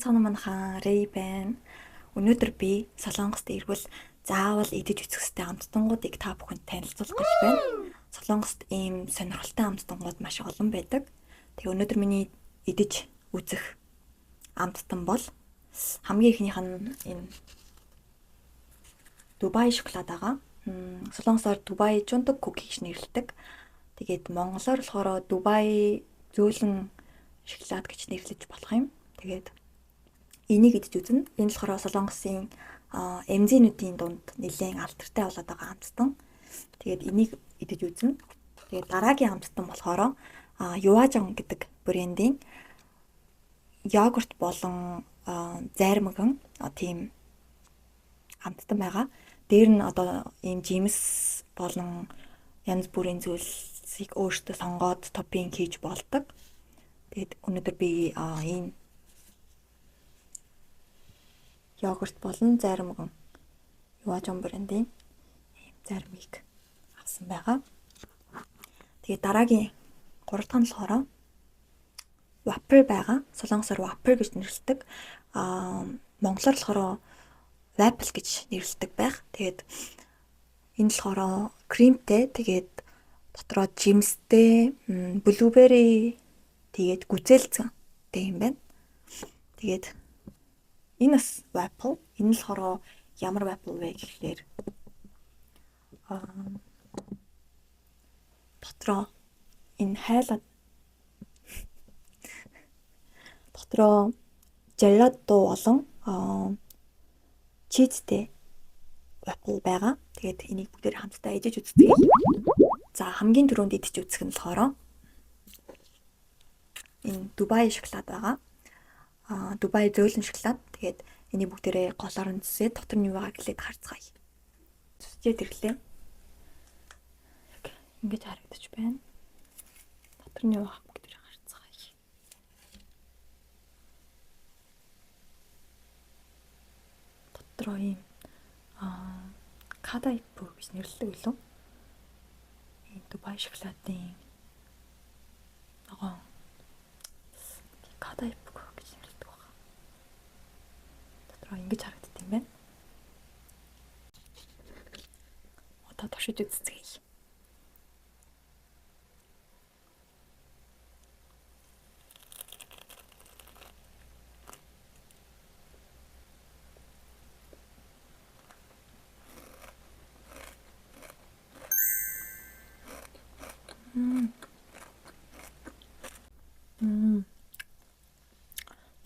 Сайн манайхан Рэй байна. Өнөөдөр би Солонгост ирвэл заавал идэж үзэх ёстой амттангуудыг та бүхэнд танилцуулах гэж байна. Солонгост ийм сонирхолтой амттангууд маш олон байдаг. Тэгээ өнөөдөр миний идэж үзэх амттан бол хамгийн ихнийх нь энэ Дубай шоколад байгаа. Солонгосоор Дубай жундаг куки гэж нэрлэдэг. Тэгээд монголоор болохоор Дубай зөөлөн шоколад гэж нэрлэж болох юм. Тэгээд энийг идэж үзнэ. Энэ болохоор Солонгосын эмзэнүүдийн дунд нэлээд алдартай болоод байгаа амттан. Тэгээд энийг идэж үзнэ. Тэгээд дараагийн амттан болохоор Юажан гэдэг брендийн йогурт болон зайрмаган тийм амттан байгаа. Дээр нь одоо ийм жимс болон янз бүрийн зүйлсийг өөртөө сонгоод топпинг хийж болдог. Тэгээд өнөөдөр би ийм йогурт болон зайрмаган Юажан брендийн ийм зайрмыг авсан байгаа. Тэгээд дараагийн 3 дахь нь болохоор Whopper байгаа. Солонгосоор Whopper гэж нэрлэдэг. Монголоор болохоор Waffle гэж нэрлэдэг байх. Тэгээд энэ болохоор кремтэй, тэгээд дотроо жимстэй, блубери, тэгээд гүзээлцэнтэй юм байна. Тэгээд энэ бас waffle. Энэ л болохоор ямар waffle вэ гэхээр дотроо энэ хайлаад дотроо желато болон чизтэй waffle байгаа. Тэгээд энийг бүгдээр хамтдаа идэж үзтгий. За хамгийн түрүүнд идэж үзэх нь болохоор энэ Дубай шоколад байгаа. Дубай зөөлөн шоколад. Тэгээд энийг бүгдээрээ голоор нь зүсээ дотор нь юу байгаа гэлээд харцгаая. Зүсчээд ирлээ. Ингэж харагдаж байна. Дотор нь юу байгаа бүгдээрээ харцгаая. Дотроо ийм кадайпу гэж нэрлэдэг үлээ. Энэ Дубай шоколадын ногоон кадайпу гэж нэрлэдэг байна. Дотроо ингэж харагддаг юм байна. Одоо туршиж үзье.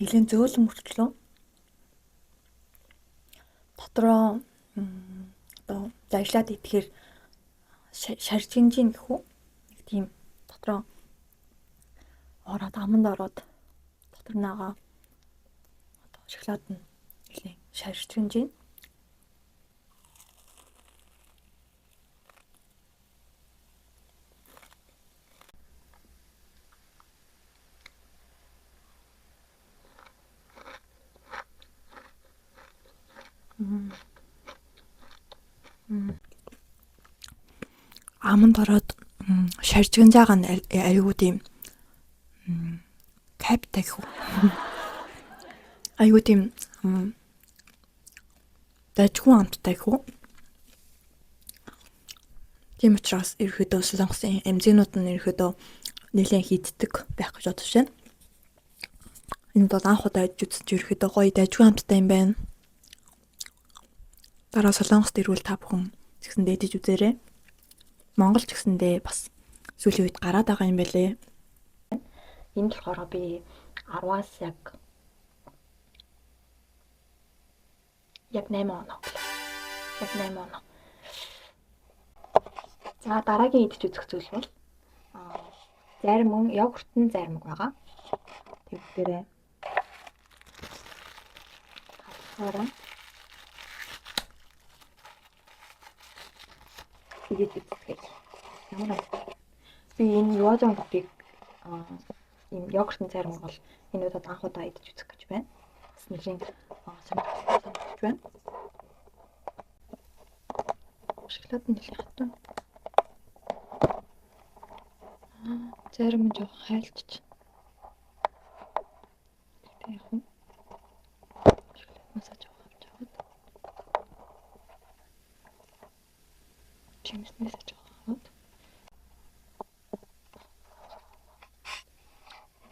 Нэлийн зөөлөн мөртлөө дотроо одоо дайшлаад идэхээр шаржинжин гэх үү? Нэг тийм дотроо ороод аманд ороод дотор наага одоо шоколад нь нэлийн шаржинжин. Аманд ороод шаржигнжаага нь айгуу тийм каптай гэх үү. Айгуу тийм дажгүй амттай гэх үү. Тийм учраас ерөөдөө Солонгосын эмзэнүүд нь ерөөдөө нэлээд хийддэг байх гэж бодож байна. Энэ бол анх удаа идэж үзсэн чи ерөөдөө гоё дажгүй амттай юм байна. Дараа Солонгост ирвэл та бүхэн згсэндээ идэж үзээрэй. Монгол ч гэсэндээ бас сүүлийн үед гараад байгаа юм байлээ. Энэ болохоор би 10-аас яг 8 оноо. Яг 8 оноо. За дараагийн идэж үзэх зүйл бол зайрмаг, йогуртын зайрмаг байгаа. Тэгвэрээ харцаараа идэж үзье. Ямар би энэ Юажан купиг ийм йогуртын зайрмаг бол энэ удаад анх удаа идэж үзэх гэж байна. Бас нэлийн сонирхолтой байна. Шоколад нь нэлийн хатан. Зайрмаг нь жоохон хайлтч. Тэг яг юм. Чимснээс аж аваад.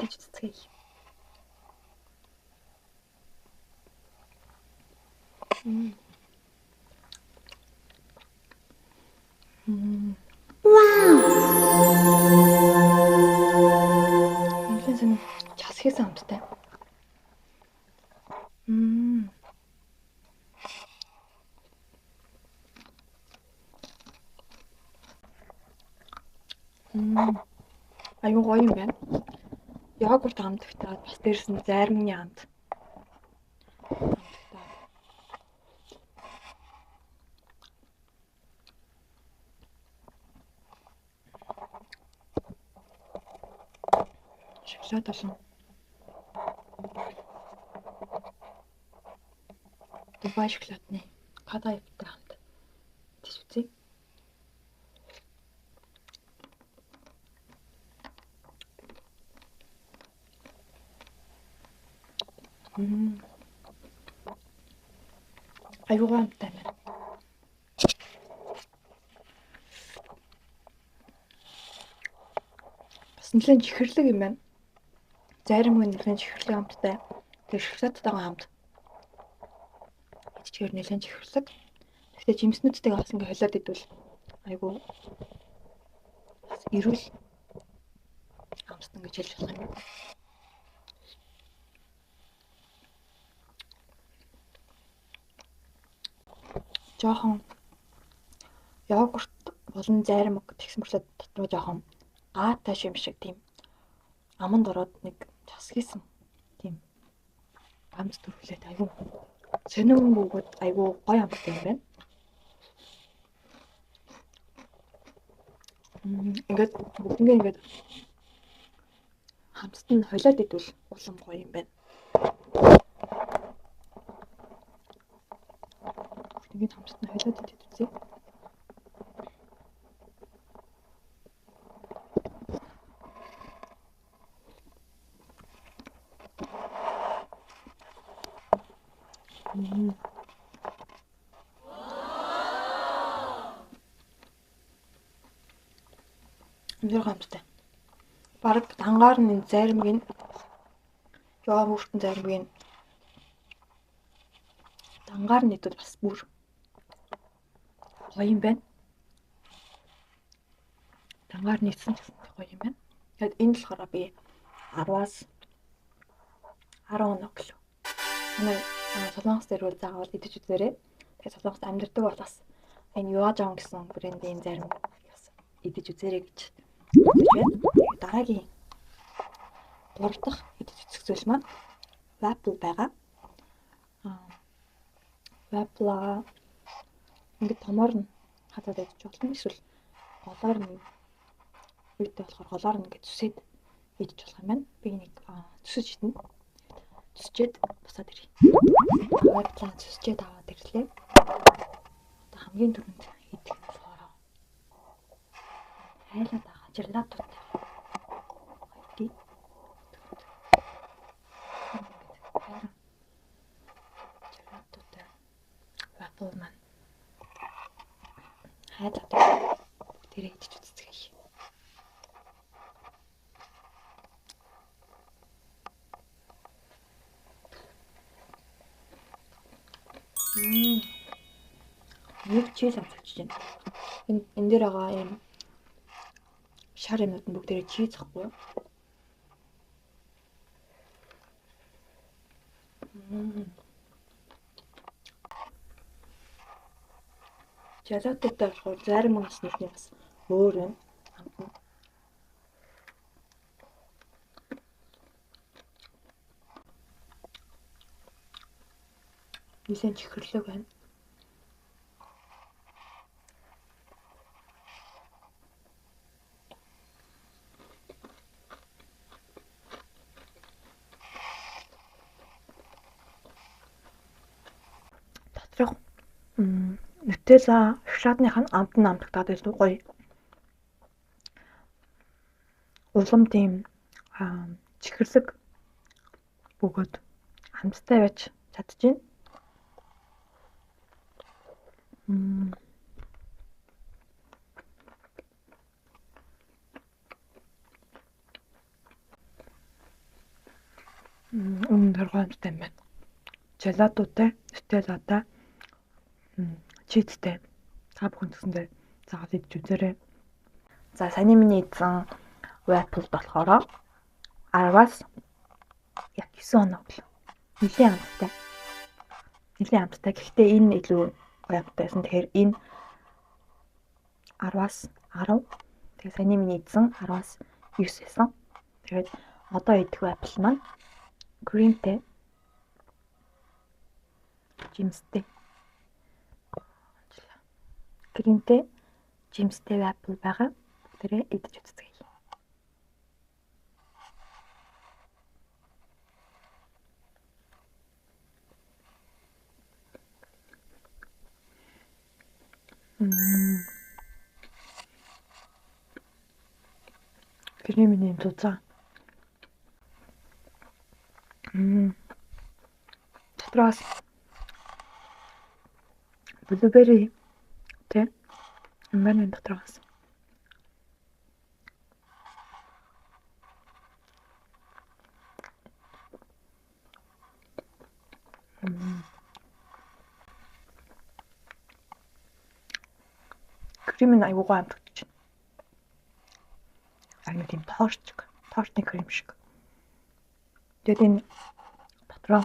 Идэж цэцгээе. Инфлюенс час хийсэн амттай. Аюу гоё юм байна. Йогурт амтагтаад бас дээрс нь зармны амт. Шоколад болон Дубай шоколадны кадайтай хамт тийш үзье. Аюугаа амттай байна. Бас нэлээд чихэрлэг юм байна. Зарим хүн нэлээд чихэрлэг амттай. Тэр шоколадтайгаа хамт. Идчихээр нэлээд чихэрлэг. Гэхдээ жимснүүдтэйгээ бас ингээ холиод идвэл айгу бас эрүүл амтсан гэж хэлж болох юм. Жохон йогурт болон зарим тэгсэн мөртлөө дотроо жохон гаатай юм шиг тийм аманд ороод нэг час хийсэн тийм амт төрүүлээд айгу сонирн бөгөөд айгу гоё амттай юм байна. Ингээд бүгднгээ ингээд хамтд нь холиод идвэл улам гоё юм байна. Бүгднгээ хамтд нь холиод идэх үзье. Амир гамттай. Бараг дангаар нь заримгийн йогуртын заримгийн дангаар нь идвэл бас бүр гоё юм байна. Дангаар нь идсэн ч гэсэн гоё юм байна. Тэгэд энэ болохоор би 10-аас 10 кг. Манай Солонгос дээр бол заавал идэж үзээрэй. Тэгээд Солонгост амьдардаг бол бас энэ Юажон гэсэн брендийн зарим идэж үзээрэй гэж байна. Дараагийн 3 дахь идэж үзэх зүйл маань Waffle байгаа. Waffle ингээд томоор нь хатаад идэж болно. Эсвэл голоор нь үйтэй болохоор голоор нь ингээд зүсээд идэж болох юм байна. Би нэг зүсэж идэнэ. Зүсчээд босоод ирье. Waffle зүсчээд аваад ирлээ. Одоо хамгийн түрүүнд идэх нь болохоор хайлаад байгаа желатотой. Желатотой waffle маань хайлаад тэр идэж үзье. Нэг чиз авчиж байна. Энэ дээр байгаа юм шар юмнууд нь бүгдээрээ чиз ахгүй юу? Желатотой болохоор зарим хүмүүс нэрний бас өөр байна. Нэлээд чихэрлэг байна. Доторх Нутелла шоколадных нь амт нь амтагдаад илүү гоё. Улам тийм чихэрлэг бөгөөд амттай байж чадчихээн. Тэргой амттай юм байна. Желатотой, нутеллатай, чизтэй. Та бүхэн тэгсэндээ заагаад идэж үзээрэй. За саяны миний идсэн waffle болохоор 10-аас яг 9 оноо өглөө. Нилийн амттай. Гэхдээ энэ илүү амттайсэн. Тэгэхээр энэ 10-аас 10. Тэгээ саяны миний идсэн 10-аас 9 байсан. Тэгээд одоо идэх waffle маань creamтэй, жимстэй. Creamтэй, жимстэй waffle байгаа. Тэрээ идэж үзье. Кремийн тузаа. Дотроос блубери тэ мань дотроос. Крем аюу гоо амтгч. Аюу тийм торчны крем шиг. Тэгээд энэ дотроо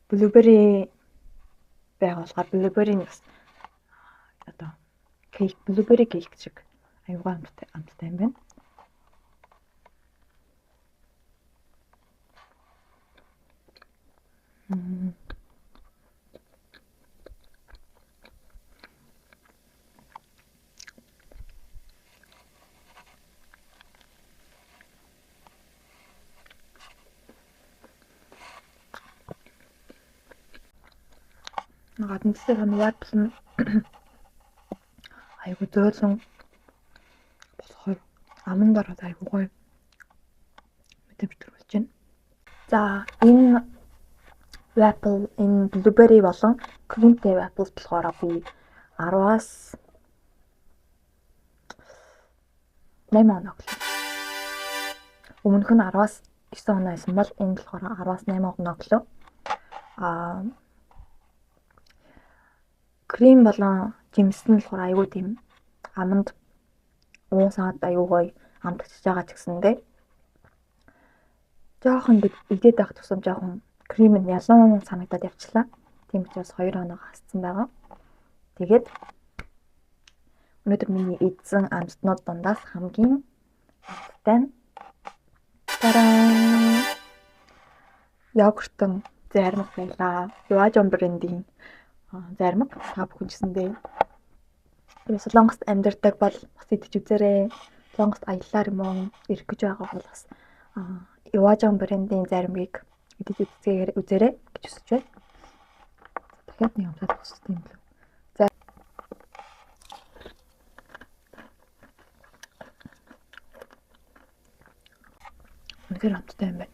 блубери байгалгаар блуберийн бас одоо кейк, блубери кейк шиг аюу гоо амттай юм байна. Гаднастай waffle айгу зөөлөн болохоор аман дараа айгу гоё мэдэмж төрүүлж байна. За энэ waffle, энэ blueberry болон creamтэй waffle болохоор би 10-аас 8 оноо өглөө. Өмнөх нь 10-аас 9 оноо байсан бол энэ болохоор 10-аас 8 оноо өглөө. Крем болон жимс нь болохоор айгүй тийм аманд уусаад айгүй гоё амтгчж байгаа ч гэсэндээ жоохон ингэж идээд байх тусам жоохон крем нь ялуун санагдаад явчлаа. Тийм учраас 2 оноо хассан байгаа. Тэгээд өнөөдөр миний идсэн амтнууд дундаас хамгийн амттай нь тараа йогуртын зармаг байлаа. Yuajong брендийн зармаг та бүхэн гэсэндээ Солонгост амьдардаг бол бас идэж үзээрэй. Солонгост аяллаар юм уу ирэх гэж байгаа бол бас Yuajong брендийн зармгийг идэж үзээрэй гэж хүсэж байна. Дахиад нэг амтад хүссэн юм лөө. За үнэхээр амттай юм байна.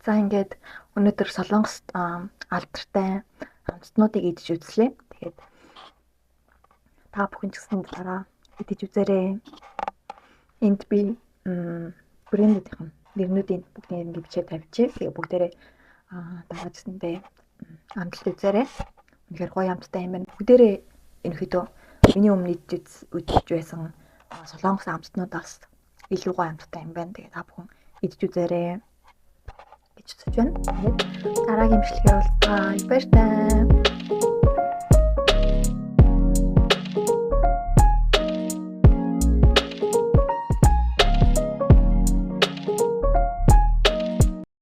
За ингээд өнөөдөр Солонгост алдартай амтнуудыг идэж үзлээ. Тэгээд та бүхэн ч гэсэн дараа идэж үзээрэй. Энд би брэндүүдийн нэрнүүдийн бүгдийг ингээд бичиж тавьчих. Тэгээ бүгдээрээ дараа гэсэндээ амтлт үзээрэй. Үнэхээр гоё амттай юм байна. Бүгдээрээ ерөнхийдөө миний өмнө идэж байсан Солонгос амтнуудаас илүү гоё амттай юм байна. Тэгээ та бүхэн идэж үзээрэй гэж хүсэж байна. Тэгээд дараагийн бичлэгээр уулзъя. Баяр таа.